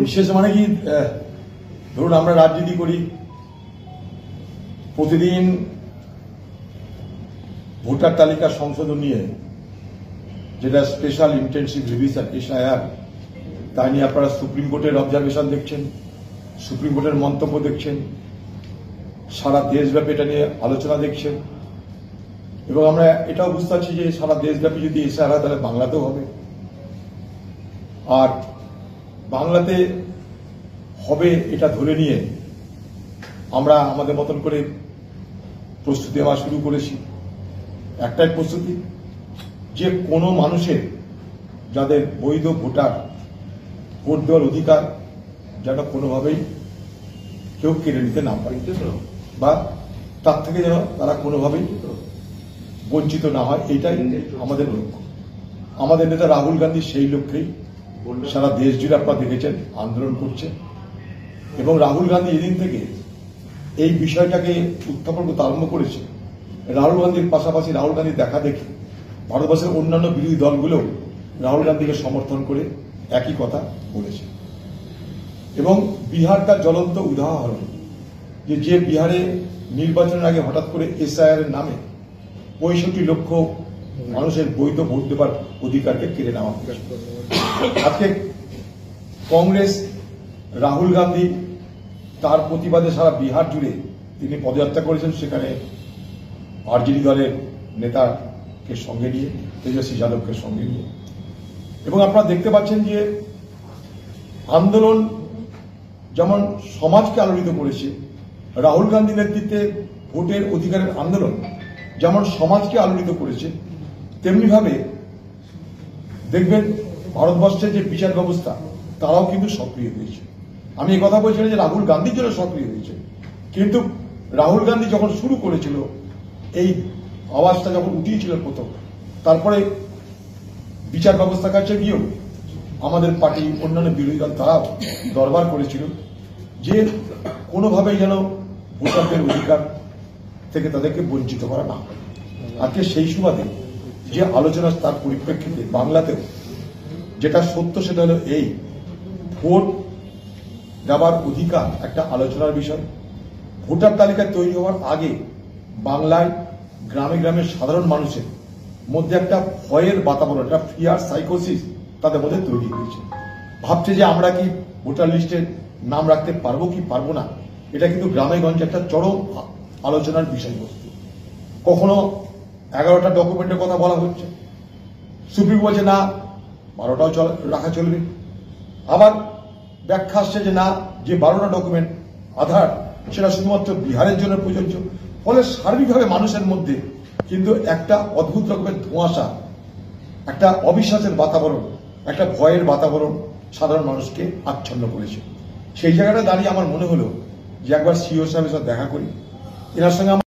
বিশেষ মানে কি ধরুন আমরা রাজনীতি করি, প্রতিদিন ভোটার তালিকা সংশোধন নিয়ে যেটা স্পেশাল ইন্টেনসিভ রিভিশন এসআইআর, তাই নিয়ে আপনারা সুপ্রিম কোর্টের অবজারভেশন দেখছেন, সুপ্রিম কোর্টের মন্তব্য দেখছেন, সারা দেশব্যাপী এটা নিয়ে আলোচনা দেখছেন, এবং আমরা এটাও বুঝতে পারছি যে সারা দেশব্যাপী যদি এসআইআর হয় তাহলে বাংলাতেও হবে। আর বাংলাতে হবে এটা ধরে নিয়ে আমরা আমাদের মতন করে প্রস্তুতি নেওয়া শুরু করেছি। একটাই প্রস্তুতি, যে কোনো মানুষের যাদের বৈধ ভোটার ভোট দেওয়ার অধিকার যেন কোনোভাবেই কেউ কেড়ে নিতে না পারে, বা তার থেকে যেন তারা কোনোভাবেই বঞ্চিত না হয়, এইটাই আমাদের লক্ষ্য। আমাদের নেতা রাহুল গান্ধী সেই লক্ষ্যেই সারা দেশ জুড়ে আপনারা দেখেছেন আন্দোলন করছে, এবং রাহুল গান্ধী এদিন থেকে এই বিষয়টাকে উত্থাপন করতে আরম্ভ করেছে। রাহুল গান্ধীর পাশাপাশি রাহুল গান্ধীর দেখা দেখে ভারতবর্ষের অন্যান্য বিরোধী দলগুলোও রাহুল গান্ধীকে সমর্থন করে একই কথা বলেছে। এবং বিহার তার জ্বলন্ত উদাহরণ, যে বিহারে নির্বাচনের আগে হঠাৎ করে এসআইআর এর নামে 65 লক্ষ মানুষের বৈধ ভোট দেবার অধিকারকে কেড়ে নেওয়া হয়েছে। আজকে কংগ্রেস, রাহুল গান্ধী তার প্রতিবাদে সারা বিহার জুড়ে তিনি পদযাত্রা করেছেন, সেখানে আরজেডি দলের নেতাকে সঙ্গে নিয়ে, তেজস্বী যাদবকে সঙ্গে নিয়ে। এবং আপনারা দেখতে পাচ্ছেন যে আন্দোলন যেমন সমাজকে আলোড়িত করেছে, রাহুল গান্ধী নেতৃত্বে ভোটের অধিকারের আন্দোলন যেমন সমাজকে আলোড়িত করেছে, তেমনিভাবে দেখবেন ভারতবর্ষের যে বিচার ব্যবস্থা তারাও কিন্তু সক্রিয় হয়েছে। আমি এই কথা বলছি না যে রাহুল গান্ধীর জন্য সক্রিয় হয়েছে, কিন্তু রাহুল গান্ধী যখন শুরু করেছিল, এই আওয়াজটা যখন উঠিয়েছিল প্রথম, তারপরে বিচার ব্যবস্থার কাছে গিয়েও আমাদের পার্টি, অন্যান্য বিরোধী দল তারাও দরবার করেছিল যে কোনোভাবেই যেন ভোটারদের অধিকার থেকে তাদেরকে বঞ্চিত করা না হয়। আজকে সেই সুবাদে যে আলোচনা, তার পরিপ্রেক্ষিতে বাংলাতেও যেটা সত্য সেটা হলো এই, ভোট দেওয়ার অধিকার একটা আলোচনার বিষয়। ভোটার তালিকা তৈরি হওয়ার আগে বাংলায় গ্রামে গ্রামে সাধারণ মানুষের মধ্যে একটা ভয়ের বাতাবরণ, একটা ফিয়ার সাইকোসিস তাদের মধ্যে তৈরি হয়েছে। ভাবছে যে আমরা কি ভোটার লিস্টে নাম রাখতে পারবো কি পারবো না, এটা কিন্তু গ্রামে গঞ্জে একটা চরম আলোচনার বিষয়বস্তু। কখনো 11টা ডকুমেন্টের কথা বলা হচ্ছে, সুপ্রিম বলছে না 12টাও রাখা চলবে, আবার ব্যাখ্যা আসছে যে না, যে 12টা ডকুমেন্ট আধার সেটা শুধুমাত্র বিহারের জন্য প্রযোজ্য। ফলে সার্বিকভাবে মানুষের মধ্যে কিন্তু একটা অদ্ভুত রকমের ধোঁয়াশা, একটা অবিশ্বাসের বাতাবরণ, একটা ভয়ের বাতাবরণ সাধারণ মানুষকে আচ্ছন্ন করেছে। সেই জায়গাটা দাঁড়িয়ে আমার মনে হলো যে একবার সিও সাহেবের সাথে দেখা করি, এনার সঙ্গে